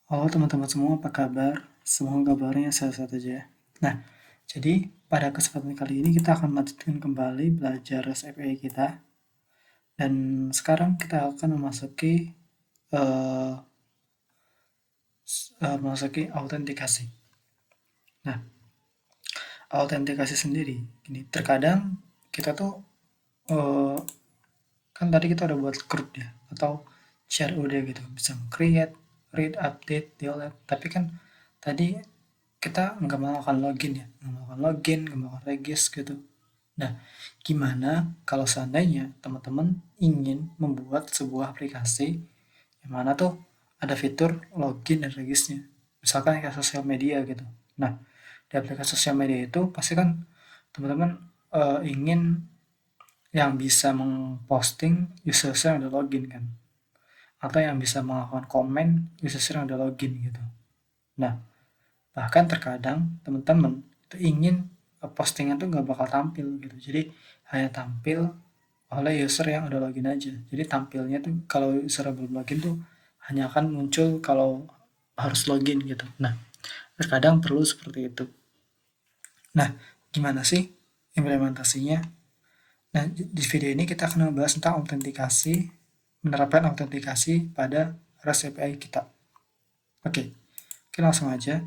Halo teman-teman semua, apa kabar? Semoga kabarnya sehat-sehat aja ya. Nah, jadi pada kesempatan kali ini kita akan melanjutkan kembali belajar SFA kita. Dan sekarang kita akan eh, memasuki autentikasi. Nah, autentikasi sendiri, ini terkadang kita tuh eh, kan tadi kita udah buat grup ya, atau share udah gitu, bisa create, read, update, delete. Tapi kan tadi kita nggak melakukan login ya, nggak melakukan login, nggak melakukan regis gitu. Nah, gimana kalau seandainya teman-teman ingin membuat sebuah aplikasi yang mana tuh ada fitur login dan regisnya. Misalkan kayak sosial media gitu. Nah, di aplikasi sosial media itu pasti kan teman-teman ingin yang bisa memposting user yang udah login kan, atau yang bisa melakukan komen user yang udah login gitu. Nah, bahkan terkadang teman-teman itu ingin postingan tuh nggak bakal tampil gitu. Jadi hanya tampil oleh user yang udah login aja. Jadi tampilnya tuh kalau user yang belum login tuh hanya akan muncul kalau harus login gitu. Nah, terkadang perlu seperti itu. Nah, gimana sih implementasinya? Nah, di video ini kita akan membahas tentang autentikasi, menerapkan autentikasi pada REST API kita. Oke, oke langsung aja.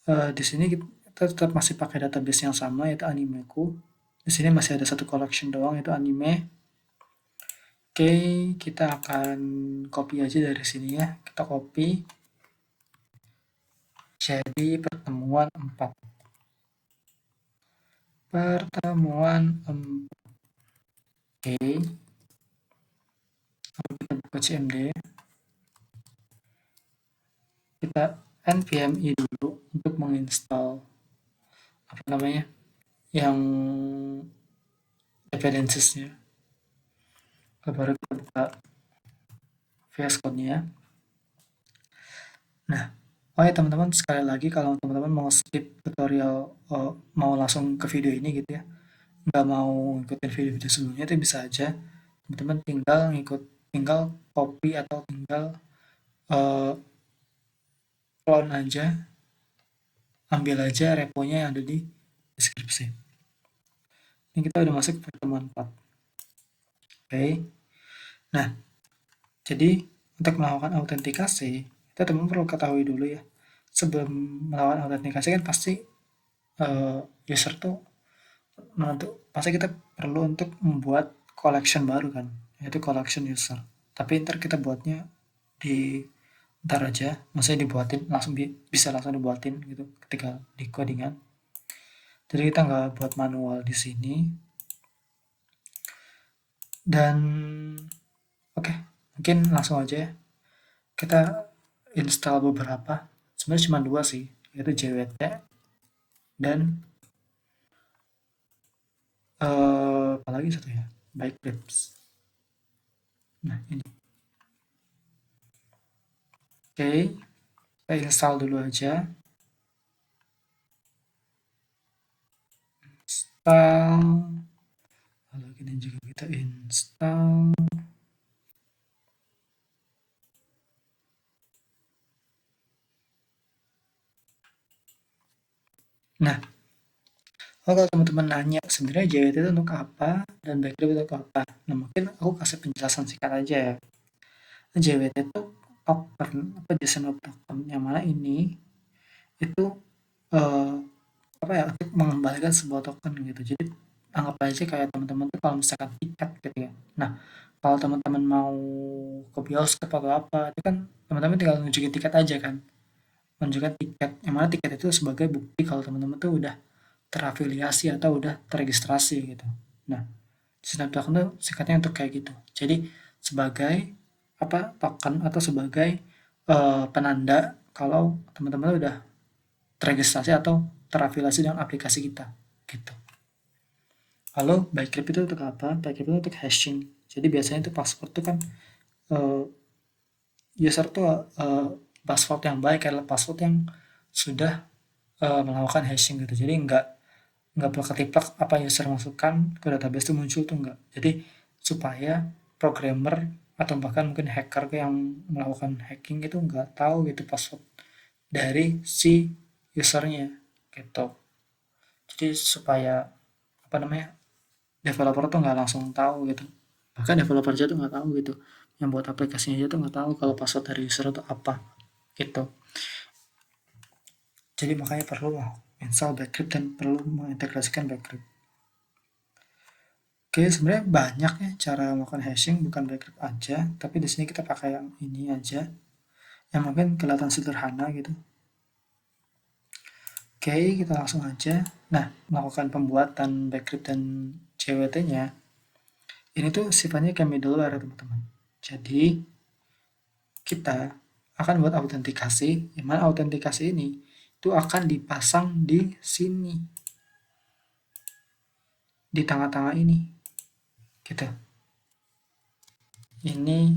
Di sini kita tetap masih pakai database yang sama yaitu Animeku. Di sini masih ada satu collection doang yaitu anime. Oke, kita akan copy aja dari sini ya. Kita copy jadi pertemuan 4. Pertemuan 4. Oke, lalu kita buka CMD. Kita npm i dulu untuk menginstal apa namanya yang dependencies-nya. Baru kita buka VS Code-nya. Nah, oh ya teman-teman, sekali lagi kalau teman-teman mau skip tutorial, mau langsung ke video ini gitu ya, nggak mau ngikutin video-video sebelumnya itu bisa aja. Teman-teman tinggal copy atau tinggal eh, clone aja, ambil aja reponya yang ada di deskripsi. Ini kita udah masuk ke pertemuan 4. Oke. Nah, jadi untuk melakukan autentikasi, kita teman-teman perlu ketahui dulu ya. Sebelum melakukan autentikasi kan pasti eh, user tuh pasti kita perlu untuk membuat collection baru kan, yaitu collection user. Tapi ntar kita buatnya di ntar aja, maksudnya dibuatin langsung bisa langsung dibuatin gitu ketika di codingan. Jadi kita nggak buat manual di sini. Dan oke, mungkin langsung aja ya. Kita install beberapa. Sebenarnya cuma dua sih, yaitu JWT dan apalagi satu ya, Bikecrips. Nah ini, oke, kita install dulu aja. Install, lalu ini juga kita install. Nah, kalau teman-teman nanya sebenarnya JWT itu untuk apa dan Bikecrips itu untuk apa? Nah mungkin aku kasih penjelasan singkat aja ya. JWT itu token apa JSON Web Token yang mana ini itu eh, apa ya, untuk mengembalikan sebuah token gitu. Jadi anggap aja kayak teman-teman tuh kalau misalkan tiket gitu ya. Nah, kalau teman-teman mau ke bioskop atau apa, itu kan teman-teman tinggal nunjukin tiket aja kan. Menunjukkan tiket, yang mana tiket itu sebagai bukti kalau teman-teman tuh udah terafiliasi atau udah terregistrasi gitu. Nah, Snap token tuh singkatnya untuk kayak gitu. Jadi sebagai apa, token atau sebagai penanda kalau teman-teman udah terregistrasi atau terafiliasi dengan aplikasi kita gitu. Lalu Bikecript itu untuk apa? Bikecript itu untuk hashing. Jadi biasanya itu password itu kan eh, user tuh password yang baik adalah password yang sudah melakukan hashing gitu. Jadi nggak plek-ketiplek apa user masukkan ke database itu muncul tuh enggak. Jadi supaya programmer atau bahkan mungkin hacker yang melakukan hacking itu nggak tahu gitu password dari si usernya gitu. Jadi supaya apa namanya, developer tuh nggak langsung tahu gitu, bahkan developer aja tuh nggak tahu gitu, yang buat aplikasinya aja tuh nggak tahu kalau password dari user itu apa gitu. Jadi makanya perlu install Backcrypt dan perlu mengintegrasikan Backcrypt. Oke, sebenarnya banyak ya cara melakukan hashing, bukan Backcrypt aja, tapi di sini kita pakai yang ini aja, yang mungkin kelihatan sederhana gitu. Oke, kita langsung aja. Nah, melakukan pembuatan Backcrypt dan JWT-nya, ini tuh sifatnya kayak middleware ya teman-teman. Jadi, kita akan buat autentikasi, di mana autentikasi ini itu akan dipasang di sini, di tengah-tengah ini, gitu. Ini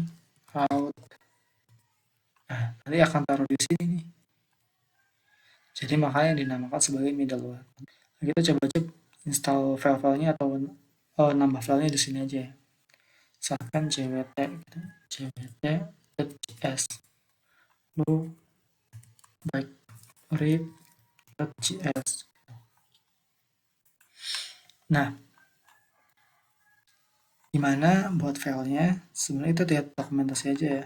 out, nah nanti akan taruh di sini nih. Jadi makanya dinamakan sebagai middleware. Nah, kita coba cek install file-filenya atau nambah filenya di sini aja ya. Misalkan jwt, gitu. jwt.js, lalu backrip.js. Nah, gimana buat filenya? Sebenarnya itu lihat dokumentasi aja ya.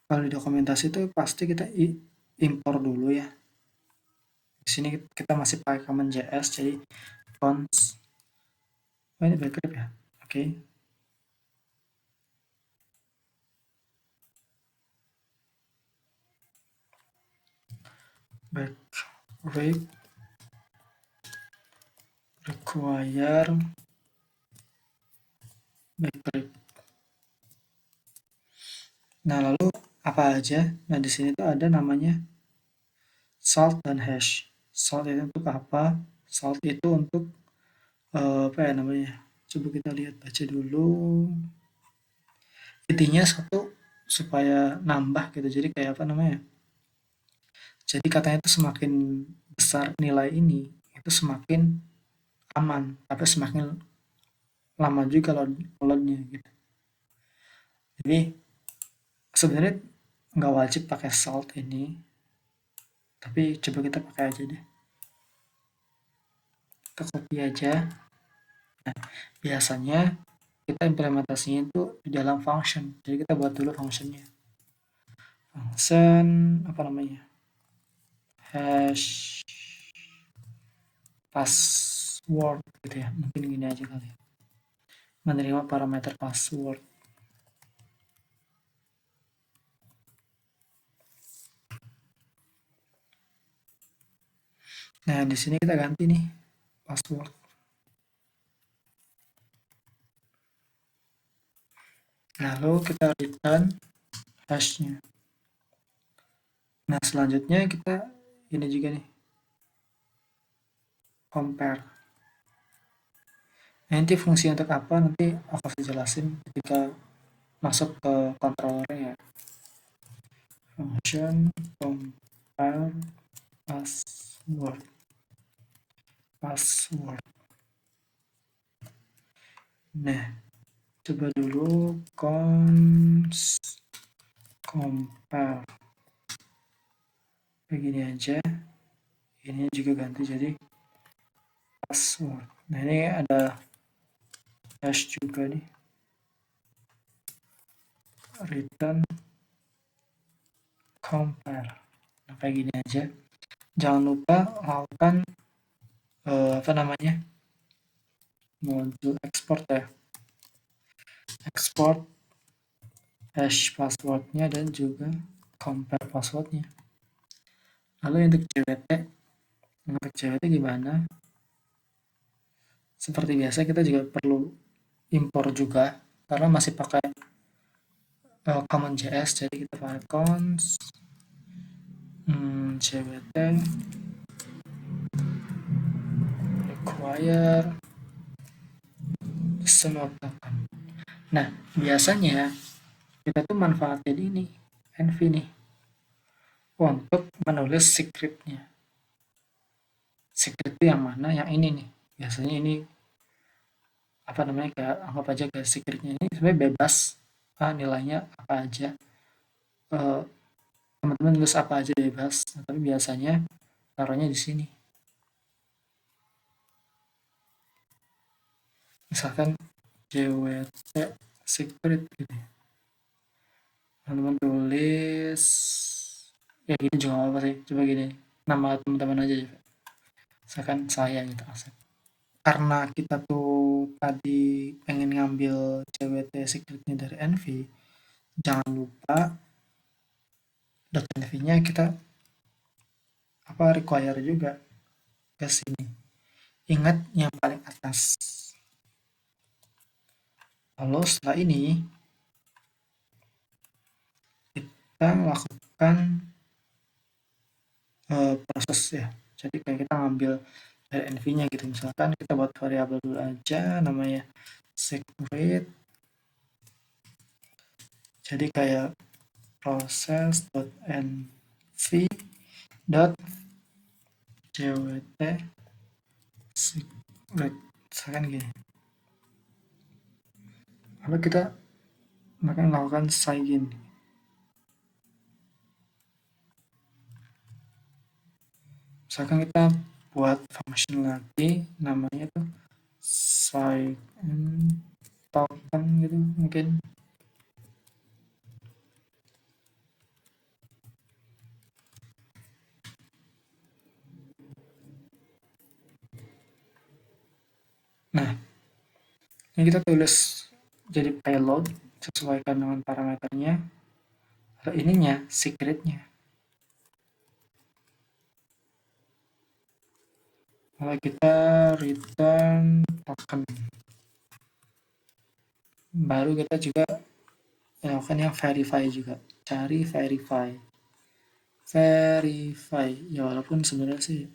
Kalau di dokumentasi itu pasti kita impor dulu ya. Di sini kita masih pakai command JS, jadi cons, oh ini backup ya. Oke. Backup require backup. Nah, lalu apa aja? Nah, di sini tuh ada namanya salt dan hash. Salt itu untuk apa? Salt itu untuk apa ya namanya? Coba kita lihat baca dulu. Intinya satu supaya nambah gitu. Jadi kayak apa namanya? Jadi katanya itu semakin besar nilai ini, itu semakin aman, tapi semakin lama juga loadnya gitu. Jadi sebenarnya nggak wajib pakai salt ini, tapi coba kita pakai aja deh. Kita copy aja. Nah, biasanya kita implementasinya itu di dalam function. Jadi kita buat dulu functionnya. Function apa namanya? Hash password gitu ya. Mungkin gini aja kali. Menerima parameter password. Nah, di sini kita ganti nih password. Lalu kita return hashnya. Nah, selanjutnya kita ini juga nih, compare. Nah, nanti fungsi untuk apa nanti aku kasih jelasin ketika masuk ke controllernya ya. Function compare password. Password. Nah, coba dulu compare. Begini aja. Ini juga ganti jadi password. Nah, ini ada hash juga nih. Return compare. Nah, kayak gini aja. Jangan lupa lakukan apa namanya, modul export ya, export hash passwordnya dan juga compare passwordnya. Lalu untuk JWT gimana? Seperti biasa kita juga perlu impor juga karena masih pakai command JS, jadi kita pakai cons JWT require system outcome. Nah, biasanya kita tuh manfaatin ini env nih untuk menulis scriptnya. Secret itu yang mana? Yang ini nih. Biasanya ini apa namanya, kayak anggap aja kayak secretnya ini sebenarnya bebas. nilainya apa aja. Eh, Teman-teman nulis apa aja bebas, nah, tapi biasanya taruhnya di sini. Misalkan JWT secret gitu ya. Teman-teman tulis ya gini juga nggak apa sih. Coba gini, nama teman-teman aja coba. Misalkan saya gitu Asep. Karena kita tuh tadi pengen ngambil JWT secretnya dari NV, jangan lupa .NV-nya kita require juga ke sini. Ingat yang paling atas. Lalu setelah ini kita lakukan proses ya. Jadi kayak kita ngambil dari NV-nya gitu. Misalkan kita buat variabel dulu aja namanya secret. Jadi kayak proses.nv dot jwt secret. Misalkan gini. Lalu kita melakukan sign. Misalkan kita buat function lagi namanya tuh sign token gitu mungkin. Nah, ini kita tulis jadi payload sesuaikan dengan parameternya. Lalu ininya secretnya. Lalu kita return token. Baru kita juga melakukan yang verify juga. Cari verify. Verify. Ya walaupun sebenarnya sih ya.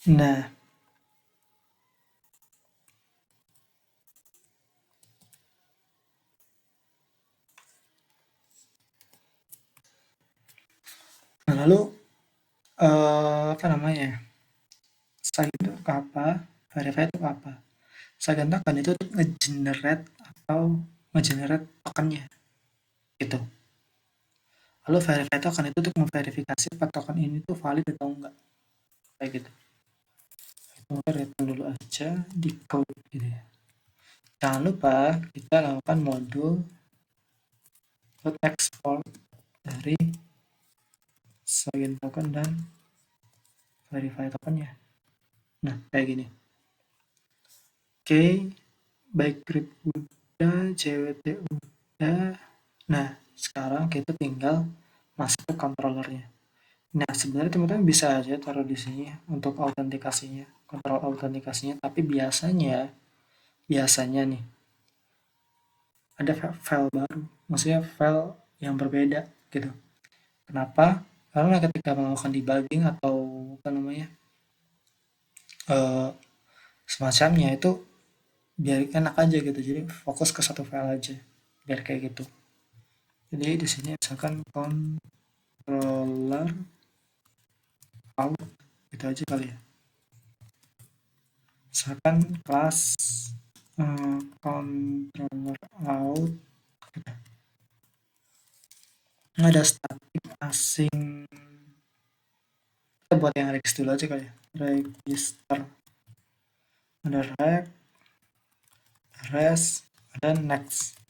Nah, lalu apa namanya? Sign itu apa? Verify itu apa? Sign token itu nge-generate atau nge-generate tokennya gitu. Lalu verify token itu untuk memverifikasi apakah token ini tuh valid atau enggak. Kayak gitu. Kita return dulu aja di code gitu ya. Jangan lupa kita lakukan modul export dari sign token dan verify tokennya. Nah, kayak gini. Oke, baik grip udah, JWT udah. Nah, sekarang kita tinggal masuk ke controllernya. Nah, sebenarnya teman-teman bisa aja taruh di sini untuk autentikasinya, kontrol autentikasinya, tapi biasanya nih ada file baru, maksudnya file yang berbeda gitu. Kenapa? Karena ketika melakukan debugging atau apa namanya eh, semacamnya itu biar enak aja gitu. Jadi fokus ke satu file aja, biar kayak gitu. Jadi di sini misalkan controller out itu aja kali ya. Misalkan kelas controller out ada static asing, kita buat yang register dulu aja kali ya, register ada res dan next.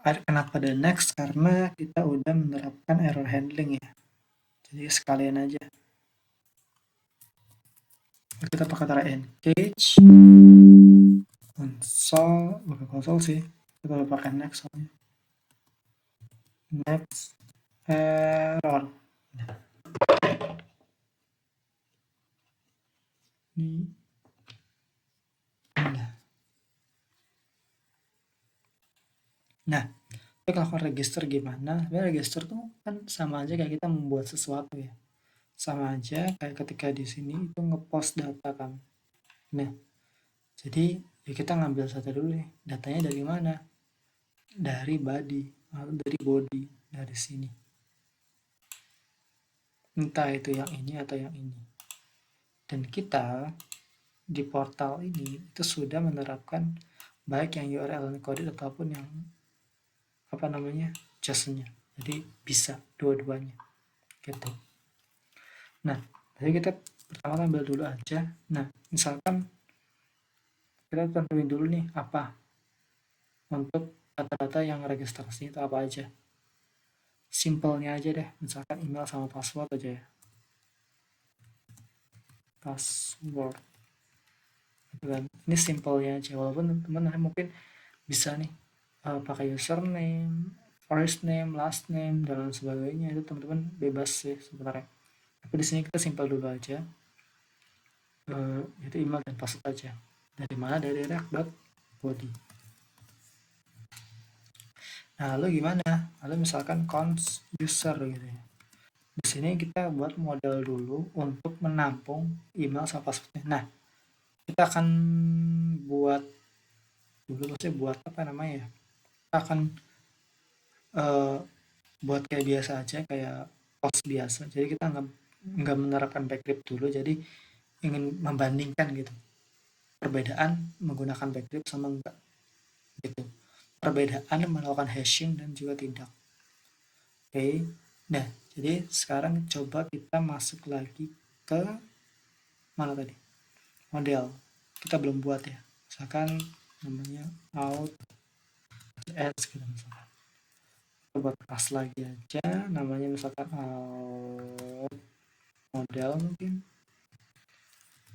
Kenapa ada next? Karena kita udah menerapkan error handling ya, jadi sekalian aja kita pakai cara engage console, bukan console sih, kita udah pakai next soalnya. Next error ini. Nah, tapi kalau register gimana? Sebenarnya register tuh kan sama aja kayak kita membuat sesuatu ya. sama aja kayak ketika di sini itu ngepost data kan. Nah, jadi ya kita ngambil data dulu nih. Datanya dari mana? Dari body atau dari body, dari sini. Entah itu yang ini atau yang ini. Dan kita di portal ini itu sudah menerapkan baik yang URL encoded ataupun yang apa namanya JSON-nya. Jadi bisa dua-duanya gitu. Nah, jadi kita pertama ambil dulu aja. Nah, misalkan kita tentuin dulu nih apa untuk data-data yang registrasi itu apa aja. Simpelnya aja deh, misalkan email sama password aja ya. Password. Dan ini simpelnya aja, walaupun teman-teman mungkin bisa nih pakai username, first name, last name, dan lain sebagainya. Itu teman-teman bebas sih sebenarnya. Tapi di sini kita simpel dulu aja. Itu email dan password aja. Dari mana? Dari react.body. Nah, lalu gimana? Lalu misalkan const user gitu ya. Di sini kita buat model dulu untuk menampung email sama passwordnya. Nah, kita akan buat dulu, maksudnya buat apa namanya ya? Kita akan buat kayak biasa aja, kayak post biasa. Jadi kita nggak menerapkan backup dulu. Jadi ingin membandingkan gitu perbedaan menggunakan backup sama enggak gitu. Perbedaan melakukan hashing dan juga tidak. Oke. Nah, jadi sekarang coba kita masuk lagi ke mana tadi? Model. Kita belum buat ya. Misalkan namanya out s gitu misalkan. Kita buat kelas lagi aja. Namanya misalkan out model mungkin.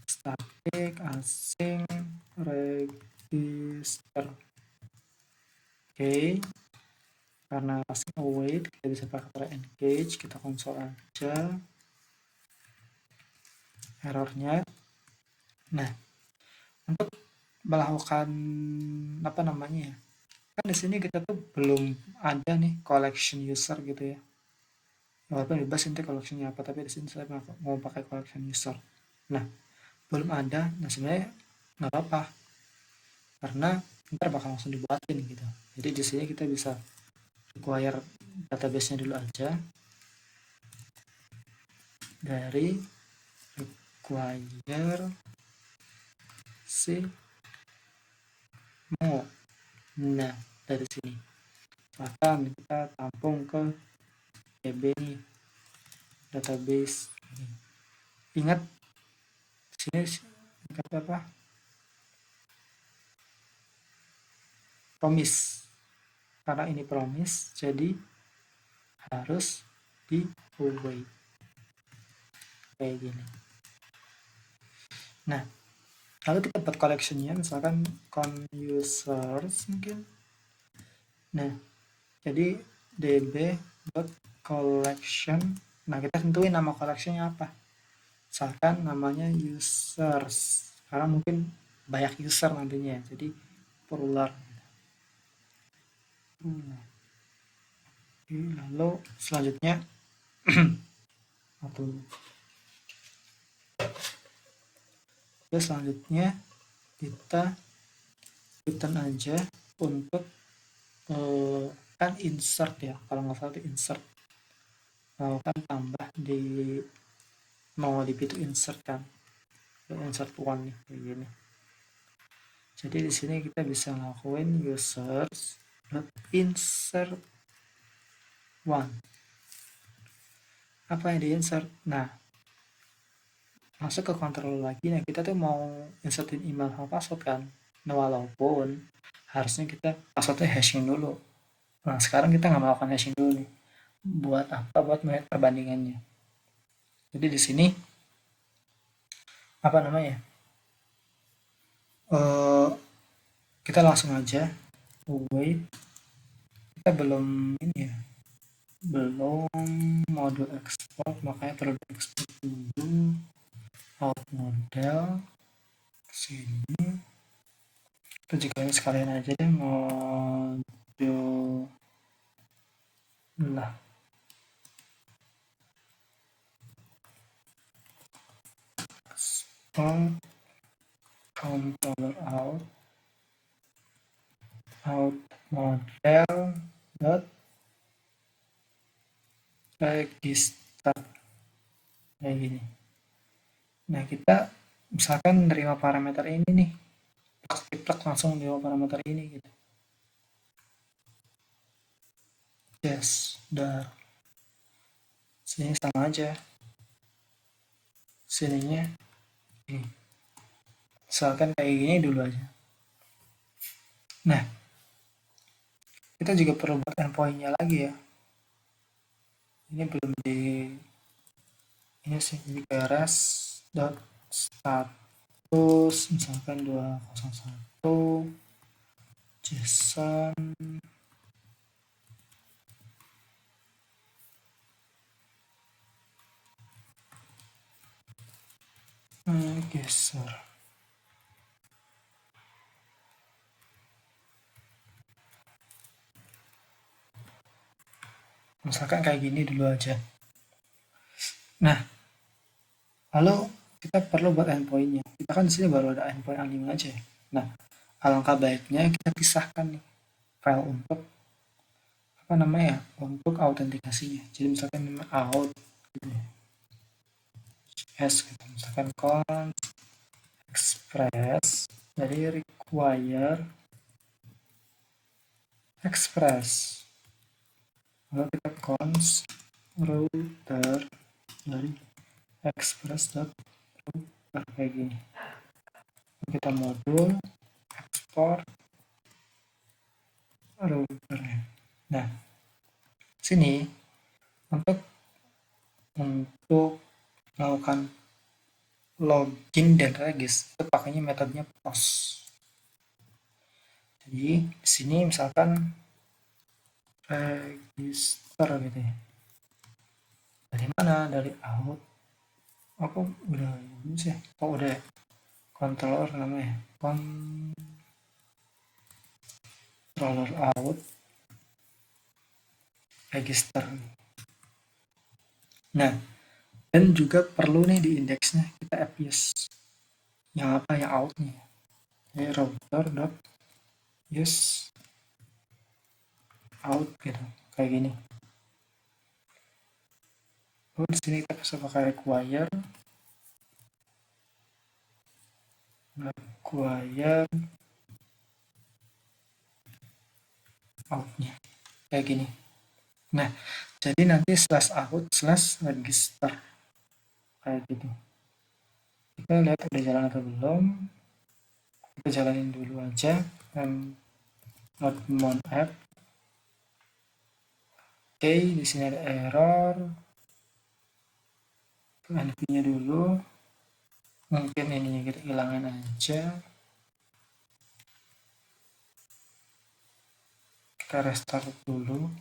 Static, asing, register. Oke. Karena asing await, kita bisa pakai engage. Kita konsol aja errornya. Nah, untuk melakukan apa namanya ya, kan di sini kita tuh belum ada nih collection user gitu ya, walaupun bebas nanti collectionnya apa, tapi di sini saya mau pakai collection user. Nah, belum ada. Nah, sebenarnya nggak apa-apa karena ntar bakal langsung dibuatin gitu. Jadi di sini kita bisa require database-nya dulu aja. Dari require si mau. Nah, dari sini akan kita tampung ke DB nih, database. Ingat sini ingat apa? Promise. Karena ini promise, jadi harus di await kayak gini. Nah, lalu kita buat collectionnya, misalkan users mungkin. Nah, jadi db.collection. Nah, kita tentuin nama collectionnya apa. Misalkan namanya users, karena mungkin banyak user nantinya, jadi plural. Oke, lalu selanjutnya selanjutnya kita return aja untuk kan insert ya, kalau nggak salah itu insert, kan tambah di MongoDB itu insert kan, insert one nih kayak gini. Jadi di sini kita bisa ngelakuin users insert one. Apa yang di insert? Nah, masuk ke control lagi. Nah, kita tuh mau insertin email sama password kan. Nah, walaupun harusnya kita passwordnya hashing dulu. Nah, sekarang kita nggak melakukan hashing dulu nih. Buat apa? Buat melihat perbandingannya. Jadi di sini apa namanya? Kita langsung aja wait. Kita belum ini ya, belum modul export, makanya perlu export dulu out model sini. Kita juga ini sekalian aja deh modul lah. controller out model dot register kayak gini. Nah, kita misalkan nerima parameter ini nih, plek langsung di parameter ini gitu. Yes, udah. Sini sama aja. Sininya ini. Misalkan kayak gini dulu aja. Nah, kita juga perlu buat endpoint-nya lagi ya. Ini belum di ini sih, jadi beres dot status misalkan 201 JSON geser. Misalkan kayak gini dulu aja. Nah, lalu kita perlu buat endpoint-nya. Kita kan di sini baru ada endpoint anime aja. Nah, alangkah baiknya kita pisahkan nih file untuk apa namanya untuk autentikasinya. Jadi misalkan out gitu ya. Gitu. Misalkan const express dari require express. Lalu kita const router dari express.router kayak gini. Kita modul export routernya. Nah, sini untuk melakukan login dan regis itu pakainya metodenya post. Jadi di sini misalkan register gitu ya. Dari mana? Dari out. Aku udah ini sih. Oh udah ya. Controller namanya. Controller out register. Nah, dan juga perlu nih di indeksnya kita use yang apa yang out nih. Jadi router dot use out gitu kayak gini. Lalu di sini kita bisa pakai require outnya kayak gini. Nah, jadi nanti slash out slash register kayak gitu. Kita lihat udah jalan atau belum. Kita jalanin dulu aja. Dan not mon app. Oke, di sini ada error. NV-nya dulu. Mungkin ininya kita hilangin aja. Kita restart dulu.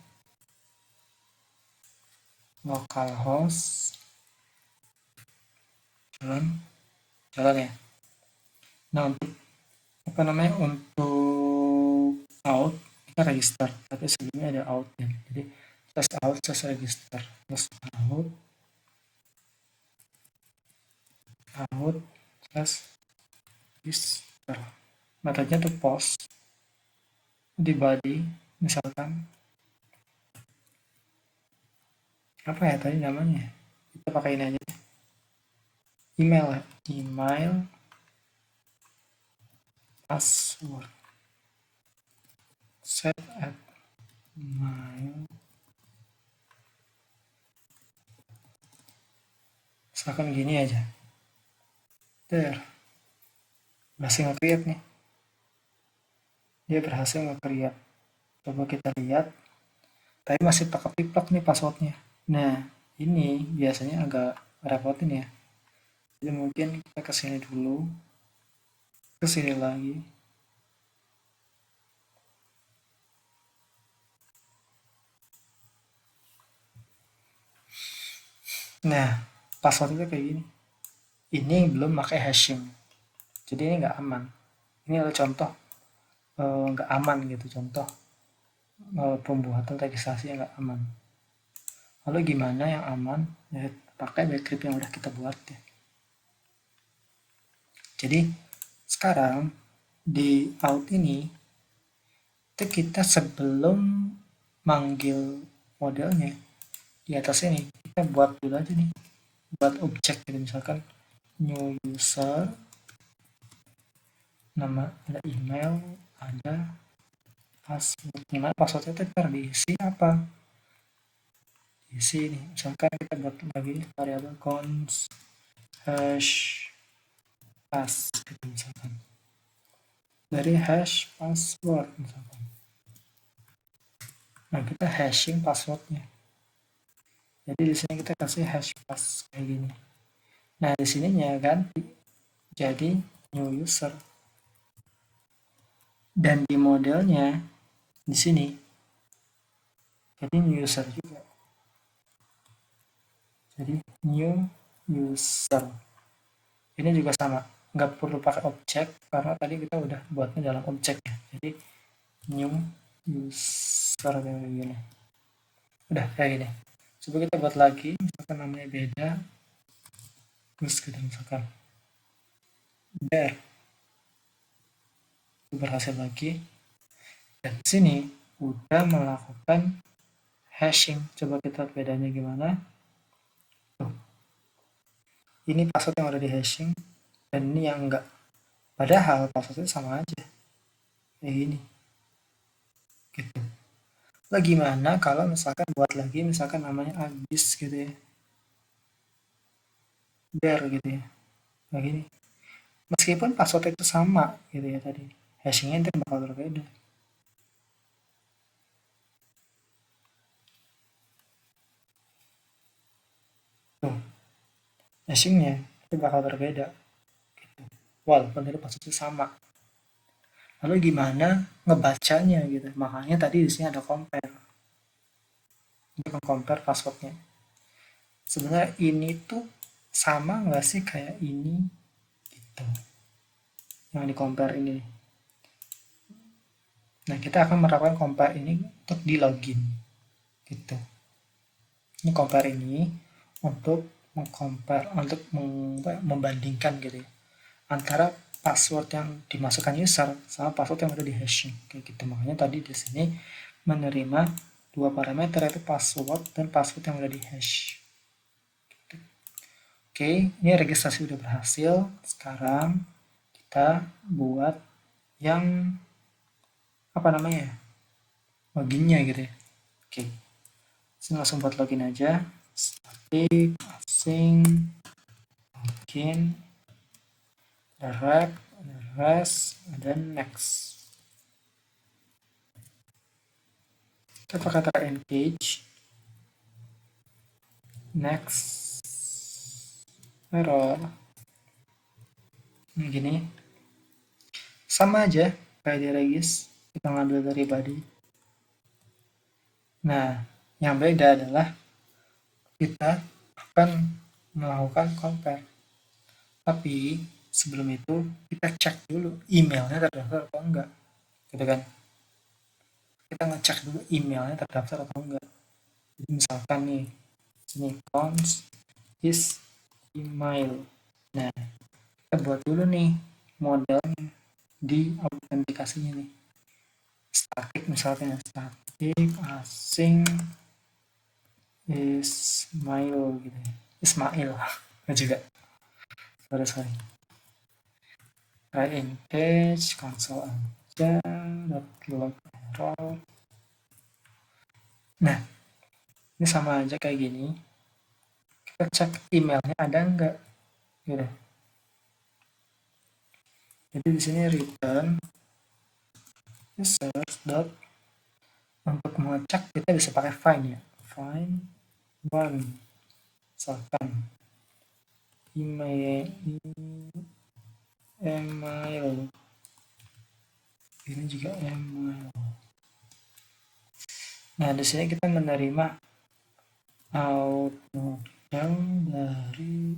Localhost. Jalan ya. Nah, untuk apa namanya untuk out kita register, tapi sebelumnya ada out ya. Jadi slash out slash register slash out slash register. Metodenya tuh post di body misalkan apa ya tadi namanya, kita pakai ini aja email ya, email password set at mail misalkan gini aja. There, berhasil nge-create nih, dia berhasil nge-create. Coba kita lihat, tapi masih plek nih passwordnya. Nah, ini biasanya agak repotin ya. Jadi mungkin kita kesini dulu, kesini lagi. Nah, passwordnya kayak gini. Ini belum pakai hashing, jadi ini nggak aman. Ini adalah contoh nggak aman gitu, contoh pembuatan registrasi yang nggak aman. Lalu gimana yang aman? Ya, pakai backup yang udah kita buat ya. Jadi sekarang di out ini itu kita sebelum manggil modelnya di atas ini kita buat dulu aja nih, buat objek gitu, misalkan new user, nama, ada email, ada password. Gimana passwordnya itu ntar diisi apa, diisi nih, misalkan kita buat lagi variabel const hash pass gitu, misalkan dari hash password misalkan. Nah kita hashing passwordnya, jadi di sini kita kasih hash pass kayak gini. Nah di sininya ganti jadi new user, dan di modelnya di sini jadi new user juga, jadi new user ini juga sama, nggak perlu pakai objek karena tadi kita udah buatnya dalam objek ya. Jadi new user kayak gini, udah kayak gini. Coba kita buat lagi, misalkan namanya beda, terus kita misalkan there, berhasil lagi, dan di sini udah melakukan hashing. Coba kita lihat bedanya gimana. Tuh, ini password yang udah di hashing dan ini yang enggak, padahal passwordnya sama aja kayak gini gitu. Lah gimana kalau misalkan buat lagi, misalkan namanya Agis gitu ya, there gitu ya, kayak gini, meskipun password itu sama gitu ya, tadi hashingnya itu bakal berbeda. Tuh, hashingnya itu bakal berbeda gitu, walaupun itu passwordnya sama. Lalu gimana ngebacanya gitu, makanya tadi di sini ada compare untuk compare passwordnya. Sebenarnya ini tuh sama nggak sih kayak ini gitu, yang di compare ini. Nah kita akan melakukan compare ini untuk di login gitu. Ini compare ini untuk mengcompare, untuk membandingkan gitu ya, antara password yang dimasukkan user sama password yang ada di hashing kayak gitu. Makanya tadi di sini menerima dua parameter, yaitu password dan password yang ada di hash. Oke, ini registrasi udah berhasil. Sekarang kita buat yang apa namanya, loginnya gitu ya. Oke, saya langsung buat login aja. Static async login, ada wrap, ada rest, ada next. Kita pakai kata engage, next, error, ini gini, sama aja kayak di regis, kita ngambil dari body. Nah, yang beda adalah kita akan melakukan compare, tapi sebelum itu kita cek dulu emailnya terdaftar atau enggak gitu kan. Kita ngecek dulu emailnya terdaftar atau enggak. Jadi misalkan nih sini const is email, nah kita buat dulu nih modelnya di autentikasinya nih, static misalnya, static async Ismail gitu ya, Ismail juga, sorry try engage console aja log error. Nah ini sama aja kayak gini, kita cek emailnya ada enggak gitu. Jadi di sini return users dot, untuk mengecek kita bisa pakai find ya, find one, misalkan email ini juga email. Nah di sini kita menerima out model dari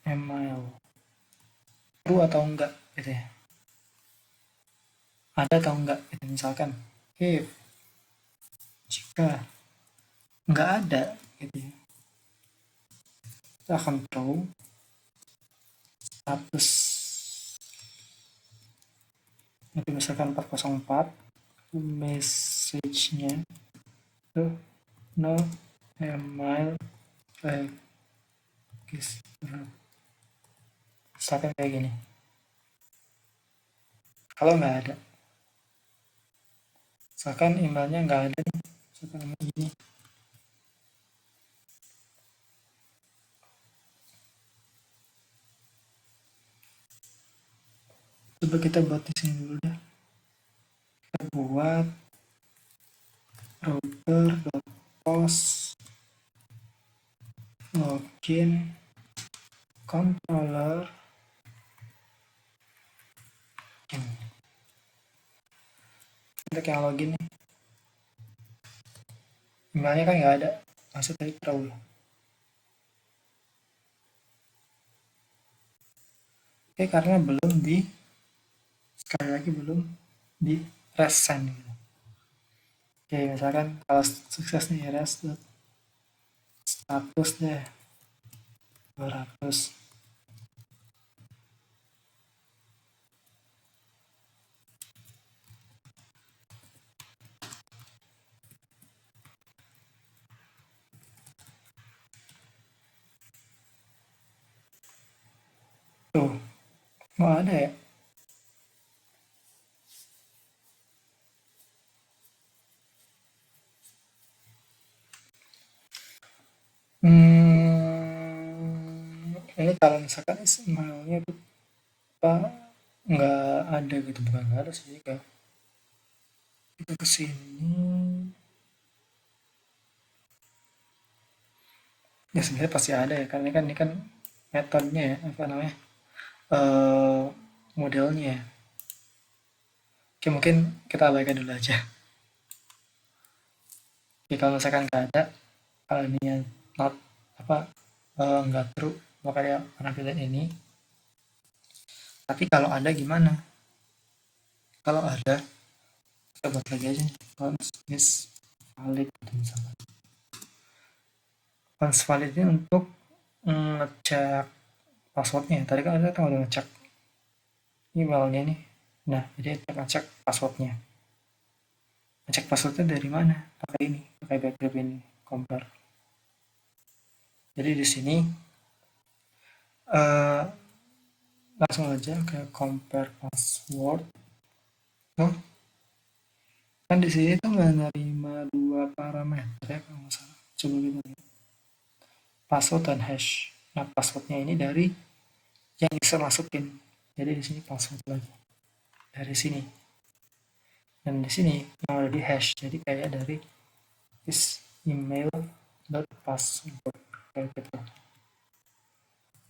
email true atau enggak gitu ya, ada atau enggak gitu. Misalkan if jika enggak ada gitu ya, kita akan true. status nanti misalkan 404 message-nya tuh no email register, misalkan kayak gini. Kalau nggak ada, misalkan emailnya nggak ada nih, misalkan ini coba kita buat di sini dulu deh. Kita buat router.post login controller untuk yang login nih. Emailnya kan nggak ada, masuk dari row. Oke, karena belum sekali lagi belum di resend gitu. Oke, misalkan kalau sukses nih res status deh 200. Tuh, nggak ada ya. Ini kalau misalkan emailnya itu apa nggak ada gitu, bukan nggak ada sih, kita kesini ya sebenarnya pasti ada ya, karena ini kan metodenya ya, apa namanya, eh modelnya ya. Oke, mungkin kita abaikan dulu aja. Oke, kalau misalkan nggak ada, kalau ini not apa nggak true, maka dia penampilan ini. Tapi kalau ada gimana? Kalau ada, kita buat lagi aja nih, once is valid gitu misalnya. Once valid ini untuk ngecek passwordnya. Tadi kan kita udah ngecek emailnya nih. Nah, jadi kita ngecek passwordnya. Ngecek passwordnya dari mana? Pakai ini, pakai backup ini, compare. Jadi di sini eh, langsung aja ke compare password. Tuh, kan di sini tuh nggak nerima dua parameter ya kalau nggak salah. Coba kita lihat. Password dan hash. Nah, passwordnya ini dari yang bisa masukin. Jadi di sini password lagi. Dari sini. Dan di sini yang ada di hash. Jadi kayak dari is email dot password kayak gitu.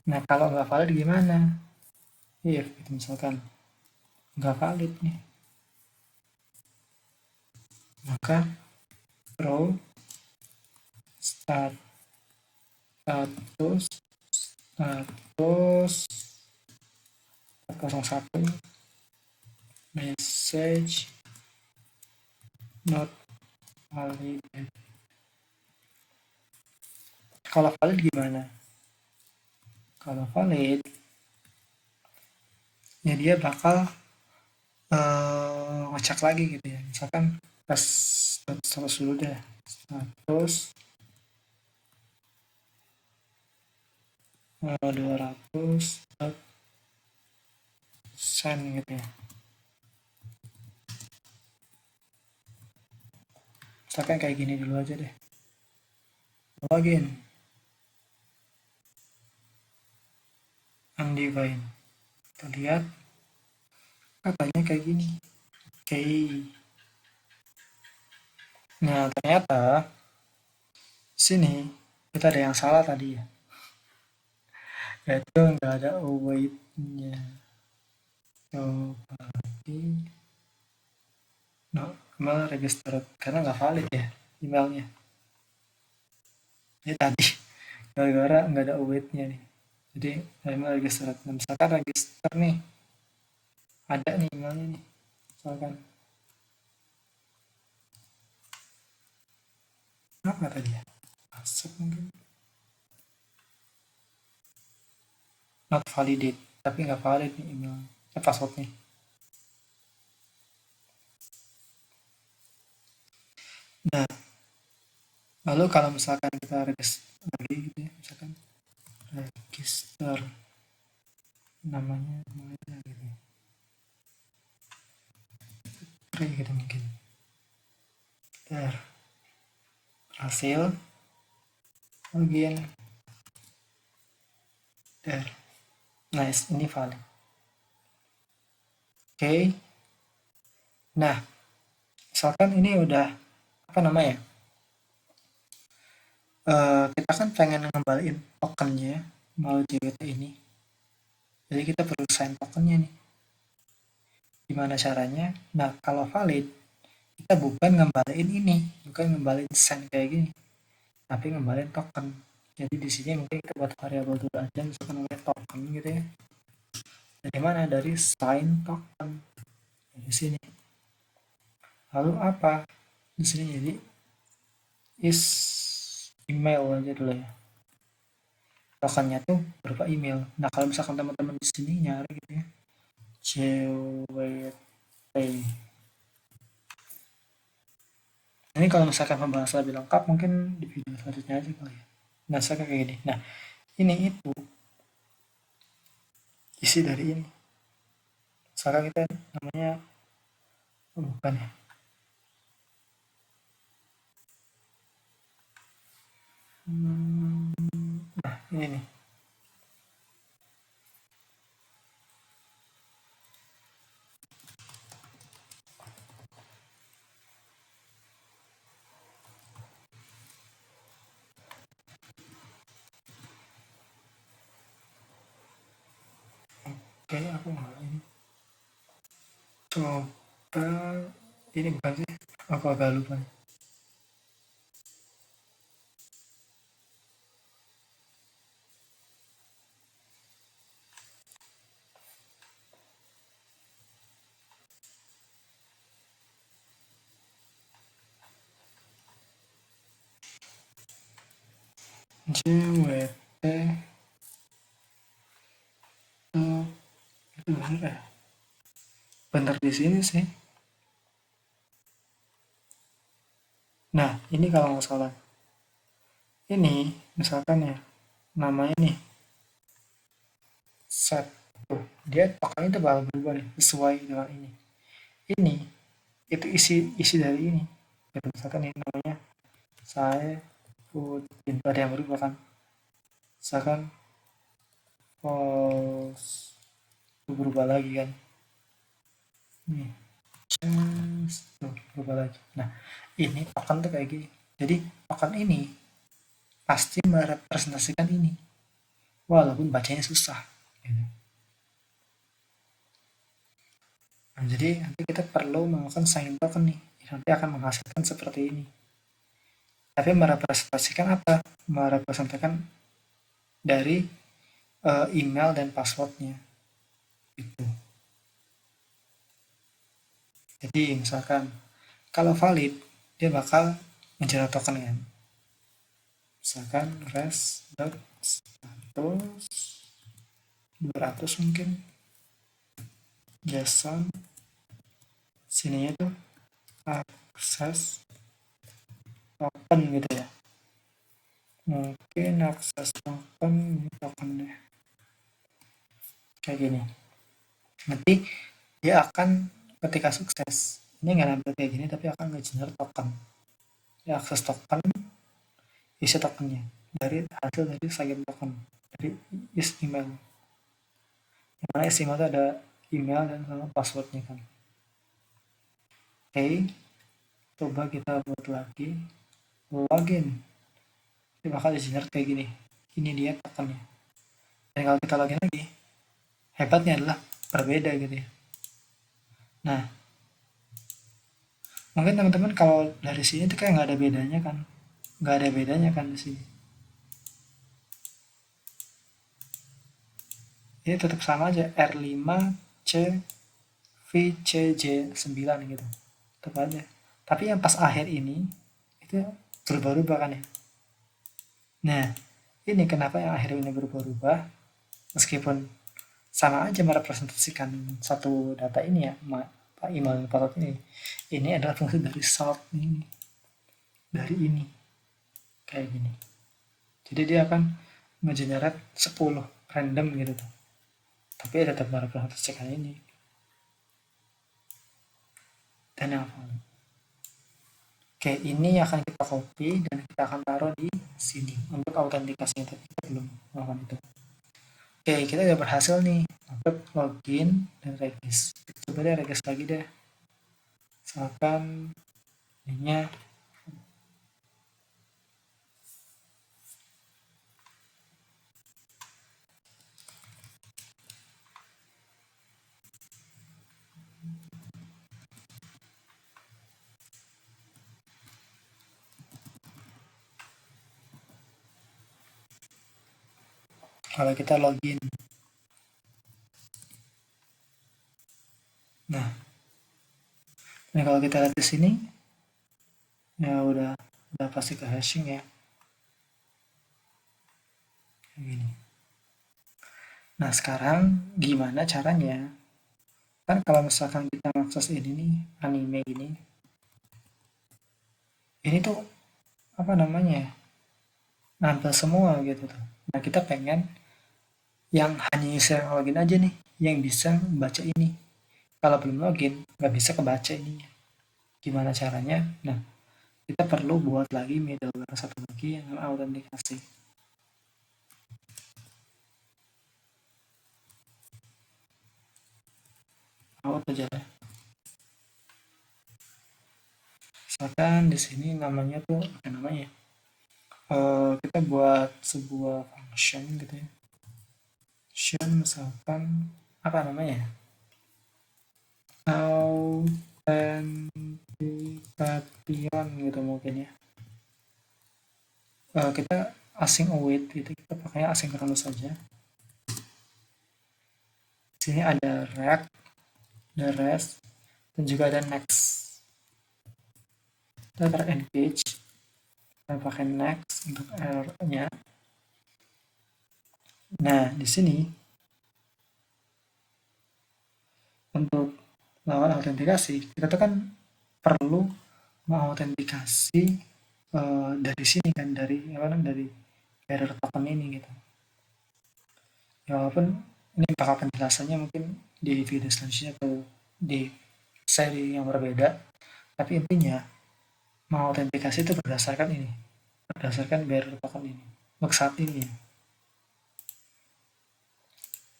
Nah, kalau nggak valid gimana? If gitu misalkan nggak valid nih, maka row start status status 01 message not valid. Kalau valid gimana? Kalau valid ya dia bakal ngecek lagi gitu ya, misalkan pas status dulu deh, status 200 send gitu ya, misalkan kayak gini dulu aja deh, login undefined, kita lihat katanya kayak gini. Oke, nah ternyata sini kita ada yang salah tadi ya, yaitu nggak ada await-nya. Coba lagi, no email registered karena nggak valid ya emailnya. Ini tadi gara-gara nggak ada await-nya nih, jadi email registered. Nah, misalkan register nih, ada nih emailnya nih, misalkan apa tadi ya, masuk mungkin not validate. tapi nggak valid nih email passwordnya. Nah, lalu kalau misalkan kita register lagi gitu ya, misalkan register namanya gitu ya. Gitu mungkin. Hasil login. Nice, ini valid. Oke. Nah, misalkan ini udah apa namanya? Kita kan pengen ngembaliin tokennya melalui JWT ini. Jadi kita perlu sign tokennya nih. Gimana caranya? Nah, kalau valid, kita bukan ngembaliin ini, bukan ngembaliin send kayak gini, tapi ngembaliin token. Jadi di sini mungkin kita buat variabel dulu aja, misalkan namanya token gitu ya. Dari mana? Dari sign token. Di sini. Lalu apa? Di sini jadi is email aja dulu ya. Tokennya tuh berupa email. Nah, kalau misalkan teman-teman di sini nyari gitu ya, JWT. Ini kalau misalkan pembahasan lebih lengkap mungkin di video selanjutnya aja kali ya. Nah, saya kayak gini. Nah, ini itu isi dari ini. Misalkan kita namanya bukan ya. Nah, ini nih. Kayaknya aku nggak ini. Coba ini bukan sih? Aku agak lupa nih. JWT itu bener ya? Bener di sini sih. Nah, ini kalau nggak salah. Ini misalkan ya, namanya nih set. Tuh, dia token itu bakal berubah nih sesuai dengan ini. Ini itu isi dari ini. Gitu, misalkan ini namanya saya Putin, ada yang berubah kan. Misalkan false itu berubah lagi kan. Nih, tuh, berubah lagi. Nah, ini token tuh kayak gini. Jadi token ini pasti merepresentasikan ini, walaupun bacanya susah. Gitu. Nah, jadi nanti kita perlu melakukan sign token nih. Nanti akan menghasilkan seperti ini. Tapi merepresentasikan apa? Merepresentasikan dari email dan passwordnya. Itu. Jadi misalkan kalau valid dia bakal menjerat token kan. Misalkan res.status 200 mungkin JSON sininya tuh akses token gitu ya, mungkin akses token ini token deh kayak gini. Nanti dia akan ketika sukses ini nggak nampil kayak gini tapi akan nge-generate token ya, akses token, isi tokennya dari hasil dari sign token dari is email, yang mana is email itu ada email dan sama passwordnya kan. Oke, coba kita buat lagi login, ini bakal di generate kayak gini. Ini dia tokennya, dan kalau kita login lagi hebatnya adalah berbeda gitu ya. Nah, mungkin teman-teman kalau dari sini tuh kayak nggak ada bedanya kan, nggak ada bedanya kan di sini. Ini tetap sama aja R5C VCJ9 gitu, tetap aja. Tapi yang pas akhir ini itu berubah-ubah kan ya. Nah, ini kenapa yang akhir ini berubah-ubah meskipun sama aja merepresentasikan satu data ini ya, email dan password ini. Ini adalah fungsi dari sort ini, dari ini, kayak gini. Jadi dia akan ngegenerate 10 random gitu tuh. Tapi tetap merepresentasikan ini. Dan yang Oke, ini akan kita copy dan kita akan taruh di sini untuk autentikasinya, tapi kita belum melakukan itu. Oke, kita udah berhasil nih untuk login dan regis. Coba deh regis lagi deh. Misalkan ininya kalau kita login. Nah, kalau kita lihat di sini, ya udah pasti ke hashing ya. Kayak gini. Nah, sekarang gimana caranya? Kan kalau misalkan kita mengakses ini nih, anime ini tuh apa namanya? Nampil semua gitu tuh. Nah, kita pengen yang hanya user login aja nih yang bisa membaca ini. Kalau belum login, nggak bisa kebaca ininya. Gimana caranya? Nah, kita perlu buat lagi middleware satu lagi yang autentikasi. Out aja ya. Misalkan di sini namanya tuh apa namanya? Kita buat sebuah function gitu ya. Function misalkan apa namanya? Authentication gitu mungkin ya. Kita async await gitu, kita pakai asynchronous saja. Di sini ada react, ada rest, dan juga ada next. Kita engage, kita pakai next untuk error-nya. Nah, di sini untuk melakukan autentikasi, kita tuh kan perlu mengautentikasi dari sini kan, dari apa namanya, dari error token ini gitu. Ya, walaupun ini bakal penjelasannya mungkin di video selanjutnya atau di seri yang berbeda, tapi intinya mengautentikasi itu berdasarkan ini, berdasarkan bearer token ini untuk saat ini ya.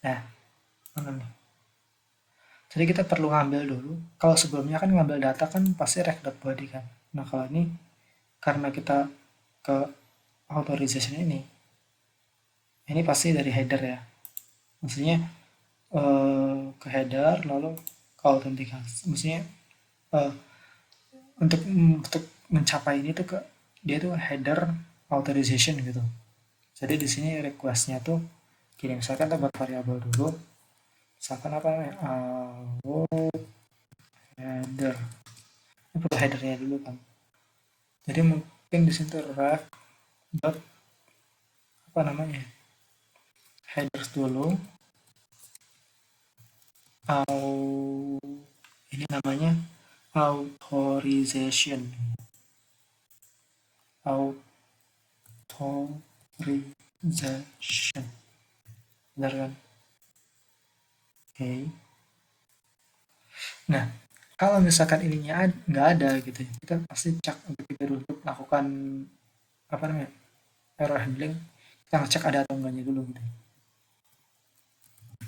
Nah, mana nih? Jadi kita perlu ngambil dulu. Kalau sebelumnya kan ngambil data kan pasti rec.body kan. Nah, kalau ini karena kita ke authorization ini pasti dari header ya. Maksudnya ke header lalu ke autentikasi. Maksudnya eh, untuk mencapai ini tuh dia tuh header authorization gitu. Jadi di sini requestnya tuh gini, misalkan kita buat variabel dulu, misalkan apa namanya, header, ini perlu headernya dulu kan. Jadi mungkin di sini tuh ref dot apa namanya, headers dulu, ini namanya authorization, authorization, benar kan? Oke. Nah, kalau misalkan ininya nggak ada gitu ya, kita pasti cek untuk melakukan apa namanya, error handling. Kita ngecek ada atau enggaknya dulu gitu.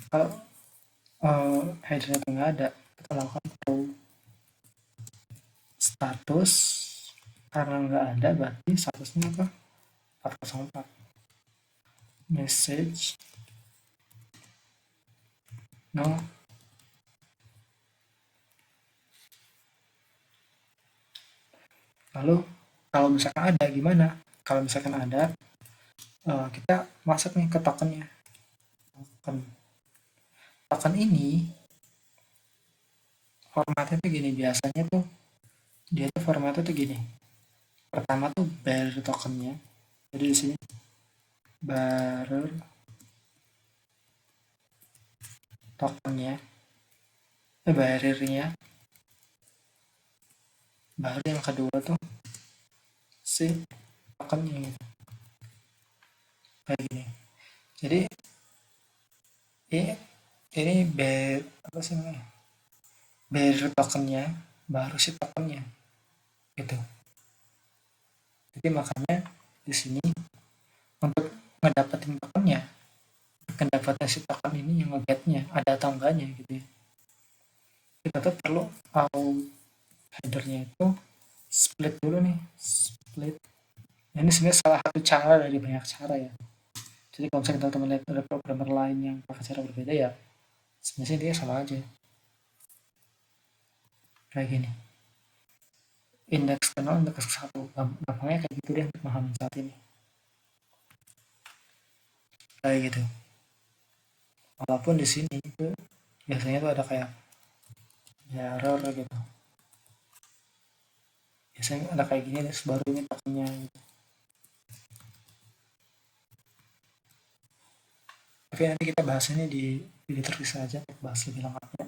Kalau headernya itu nggak ada, kita lakukan throw status, karena nggak ada berarti statusnya apa, 404 message no. Lalu kalau misalkan ada gimana? Kalau misalkan ada, kita masuk nih ke tokennya. Token ini formatnya tuh gini, biasanya tuh dia tuh formatnya tuh gini. Pertama tuh bearer tokennya. Jadi di sini bearer tokennya, barriernya, baru yang kedua tuh si tokennya gitu. Kayak gini. Jadi ini apa sih namanya? Barrier tokennya, baru si tokennya gitu. Jadi makanya di sini untuk ngedapetin tokennya, mendapatkan si token ini yang ngegetnya ada atau enggaknya gitu ya. Kita tuh perlu tahu headernya itu split dulu nih, split. Nah, ini sebenarnya salah satu cara dari banyak cara ya. Jadi kalau misalnya teman-teman lihat ada programmer lain yang pakai cara berbeda ya, sebenarnya dia sama aja. Kayak gini. Indeks ke 0, indeks ke 1. Gampangnya kayak gitu deh untuk memahami saat ini. Kayak gitu. Walaupun di sini itu biasanya tuh ada kayak error gitu. Biasanya ada kayak gini terus baru ini tokennya gitu. Tapi nanti kita bahas ini di terpisah aja untuk bahas lebih lengkapnya.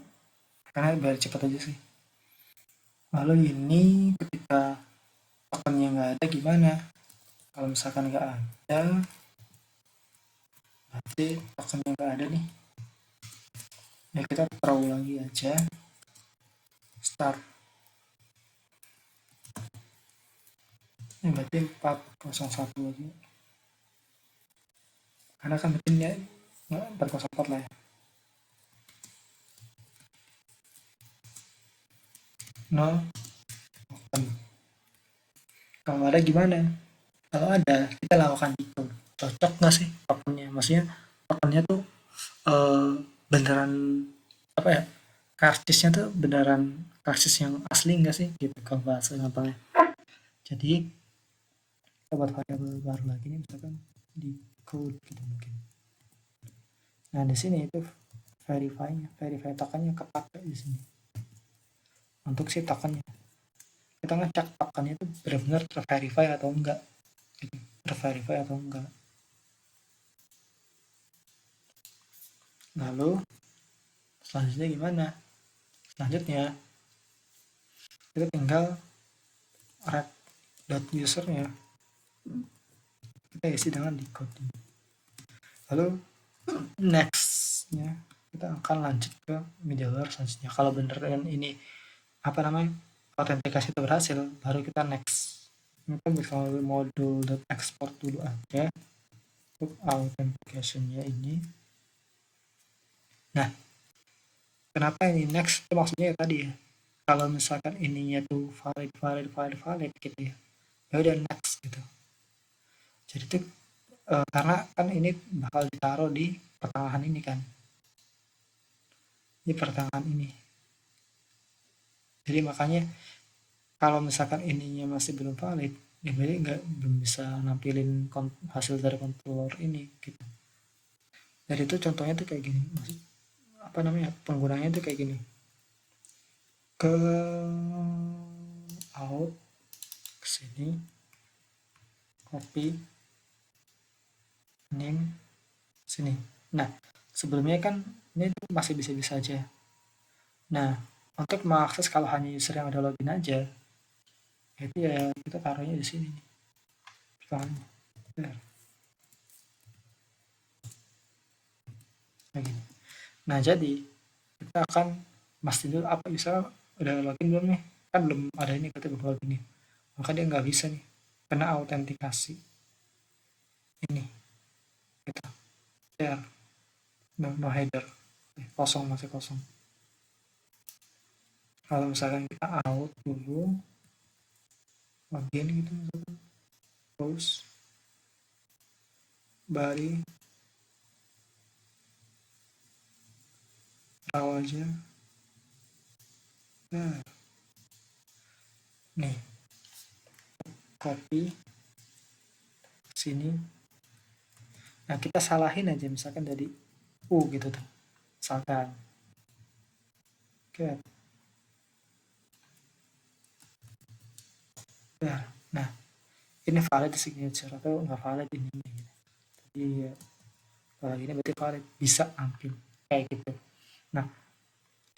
Karena biar cepat aja sih. Lalu ini ketika tokennya nggak ada gimana? Kalau misalkan nggak ada, berarti tokennya nggak ada nih. Ya kita throw lagi aja. Start. Ini berarti 401 aja. Karena kan mungkin ya 404 lah ya. 0. Kalau ada gimana? Kalau ada, kita lakukan decode. Cocok nggak sih tokennya? Maksudnya tokennya tuh beneran apa ya? Karsisnya tuh beneran karsis yang asli nggak sih? Gitu kalau bahasa gampangnya. Jadi kita buat variabel baru lagi nih misalkan decode gitu mungkin. Nah di sini itu verify tokennya kepake di sini. Untuk si tokennya, kita ngecek tokennya itu benar-benar terverify atau enggak, gitu. Terverify atau enggak. Lalu selanjutnya gimana? Selanjutnya kita tinggal red.usernya kita isi dengan decode. Lalu nextnya kita akan lanjut ke middleware selanjutnya. Kalau beneran ini apa namanya autentikasi itu berhasil, baru kita next. Kita bisa module.export dulu aja untuk authentication-nya ini. Nah, kenapa ini next? Itu maksudnya ya tadi ya. Kalau misalkan ininya tuh valid gitu ya. Ya udah next gitu. Jadi tuh karena kan ini bakal ditaruh di pertengahan ini kan. Di pertengahan ini. Jadi makanya kalau misalkan ininya masih belum valid, ya berarti belum bisa nampilin hasil dari controller ini gitu. Jadi itu contohnya tuh kayak gini. Maksud, apa namanya penggunanya tuh kayak gini. Ke out ke sini copy name sini. Nah, sebelumnya kan ini masih bisa-bisa aja. Nah, untuk mengakses kalau hanya user yang ada login aja, itu ya kita taruhnya di sini. Nah, jadi kita akan mastiin dulu apa user udah login belum nih? Kan belum ada ini ketika belum login nih. Maka dia nggak bisa nih kena autentikasi. Ini kita share no header kosong masih kosong. Kalau misalkan kita out dulu login gitu misalkan terus bari raw aja nah nih copy sini. Nah kita salahin aja misalkan dari U gitu tuh misalkan. Oke. Nah ini valid signature atau nggak valid ini gitu. Jadi kalau ini berarti valid bisa ambil kayak gitu. Nah,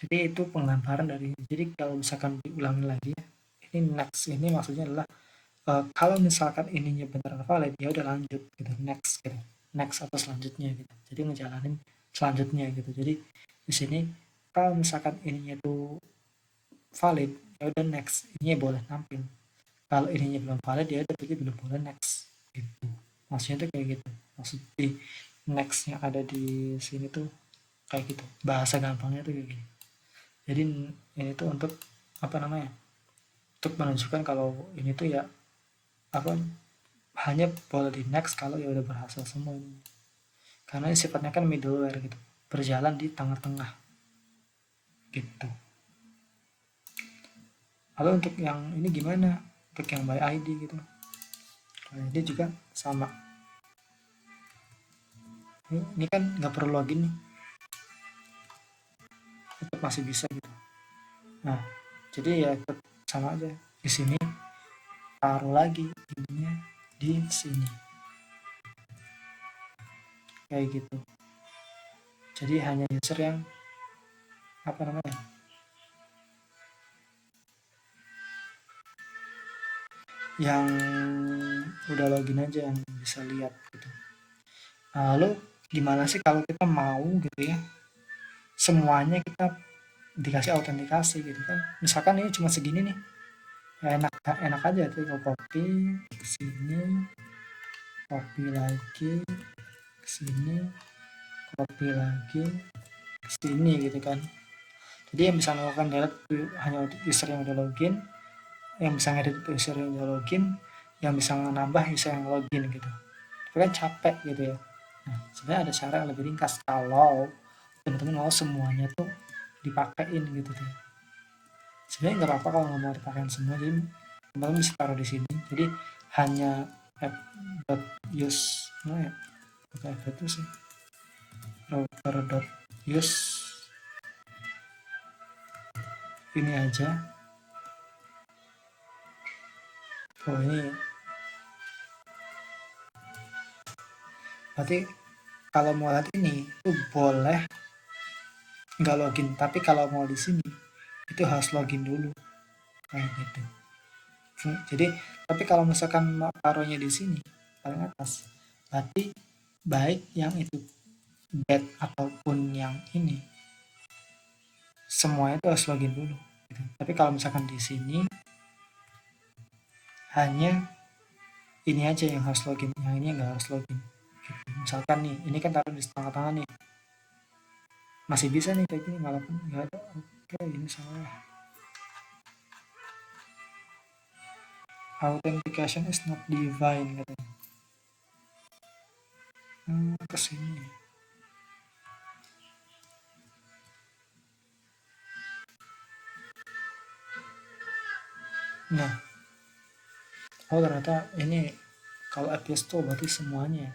jadi itu penggambaran dari, jadi kalau misalkan diulangi lagi ya, ini next ini maksudnya adalah kalau misalkan ininya beneran valid ya udah lanjut gitu, next gitu, next atau selanjutnya gitu, jadi ngejalanin selanjutnya gitu. Jadi di sini kalau misalkan ininya tuh valid ya udah next, ininya boleh nampil. Kalau ininya belum valid ya udah berarti belum boleh next gitu, maksudnya tuh kayak gitu. Maksud di next yang ada di sini tuh kayak gitu, bahasa gampangnya tuh kayak gini. Jadi ini tuh untuk apa namanya, untuk menunjukkan kalau ini tuh ya apa, hanya boleh di next kalau ya udah berhasil semua ini, karena sifatnya kan middleware gitu, berjalan di tengah-tengah gitu. Lalu untuk yang ini gimana, untuk yang by ID gitu, by ID juga sama, ini kan nggak perlu login nih, tetap masih bisa gitu. Nah jadi ya tetap sama aja, di sini taruh lagi ininya di sini kayak gitu. Jadi hanya user yang apa namanya, yang udah login aja yang bisa lihat gitu. Nah, lalu gimana sih kalau kita mau gitu ya, semuanya kita dikasih autentikasi gitu kan? Misalkan ini cuma segini nih, ya enak enak aja tuh, copy ke sini, copy lagi ke sini, copy lagi ke sini gitu kan. Jadi yang bisa melakukan delete hanya user yang udah login, yang bisa ngedit user yang udah login, yang bisa nambah user yang login gitu. Tapi kan capek gitu ya. Nah, sebenarnya ada cara yang lebih ringkas kalau teman-teman mau semuanya tuh dipakein gitu tuh. Sebenarnya nggak apa-apa kalau nggak mau dipakein semua, jadi teman-teman bisa taruh di sini. Jadi hanya app.use, nah ya, pakai app itu sih, router.use ini aja. Oh ini berarti kalau mau lihat ini itu boleh nggak login, tapi kalau mau di sini itu harus login dulu kayak gitu. Jadi tapi kalau misalkan taruhnya di sini paling atas, berarti baik yang itu get ataupun yang ini semuanya itu harus login dulu gitu. Tapi kalau misalkan di sini hanya ini aja yang harus login, yang ini nggak harus login gitu. Misalkan nih ini kan taruh di tengah-tengah nih, masih bisa nih kayak gini, walaupun nggak ada. Oke ini salah, authentication is not divine katanya. Kesini. Nah, oh ternyata ini kalau APS tuh berarti semuanya.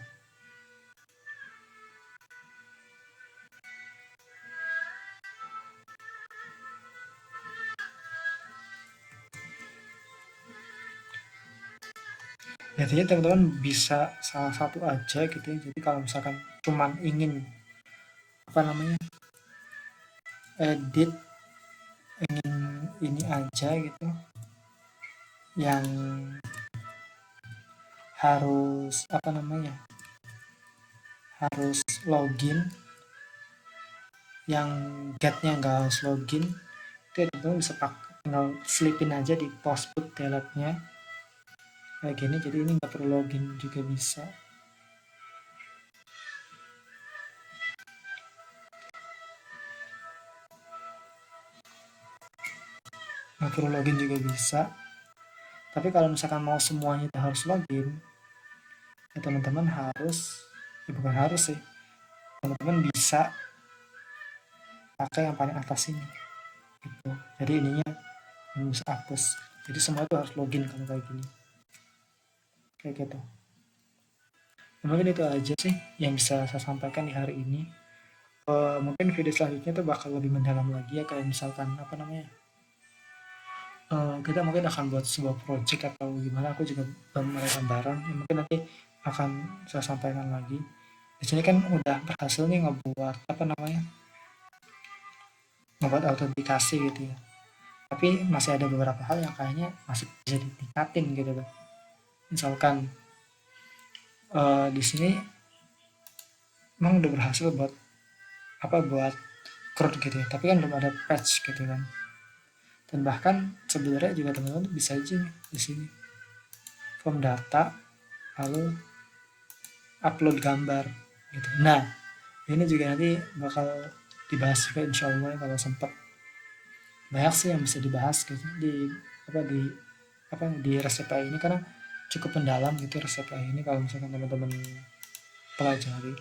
Biasanya teman-teman bisa salah satu aja gitu ya. Jadi kalau misalkan cuman ingin apa namanya, edit, ingin ini aja gitu, yang harus apa namanya, harus login, yang getnya nggak harus login, itu ya teman-teman bisa pakai, tinggal selipin aja di postput delete-nya kayak gini. Jadi ini nggak perlu login juga bisa. Nggak perlu login juga bisa. Tapi kalau misalkan mau semuanya itu harus login, ya teman-teman harus, ya bukan harus sih, teman-teman bisa pakai yang paling atas ini gitu. Jadi ininya bisa hapus, jadi semua itu harus login kalau kayak gini kayak gitu. Nah, mungkin itu aja sih yang bisa saya sampaikan di hari ini. Mungkin video selanjutnya tuh bakal lebih mendalam lagi ya, kayak misalkan apa namanya, kita mungkin akan buat sebuah project atau gimana, aku juga belum ada gambaran ya, mungkin nanti akan saya sampaikan lagi. Di sini kan udah berhasil nih ngebuat apa namanya, membuat autentikasi gitu ya. Tapi masih ada beberapa hal yang kayaknya masih bisa ditingkatin gitu loh. Misalkan di sini emang udah berhasil buat buat CRUD gitu ya, tapi kan belum ada patch gitu kan. Dan bahkan sebenarnya juga teman-teman bisa aja nih di sini form data lalu upload gambar gitu. Nah, ini juga nanti bakal dibahas juga insya Allah kalau sempat. Banyak sih yang bisa dibahas gitu di apa di di resep AI ini karena cukup mendalam gitu resep AI ini kalau misalkan teman-teman pelajari.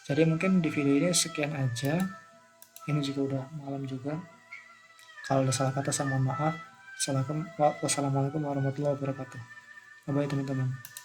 Jadi mungkin di video ini sekian aja. Ini juga udah malam juga. Kalau ada salah kata saya mohon maaf. Wassalamualaikum warahmatullahi wabarakatuh. Bye teman-teman.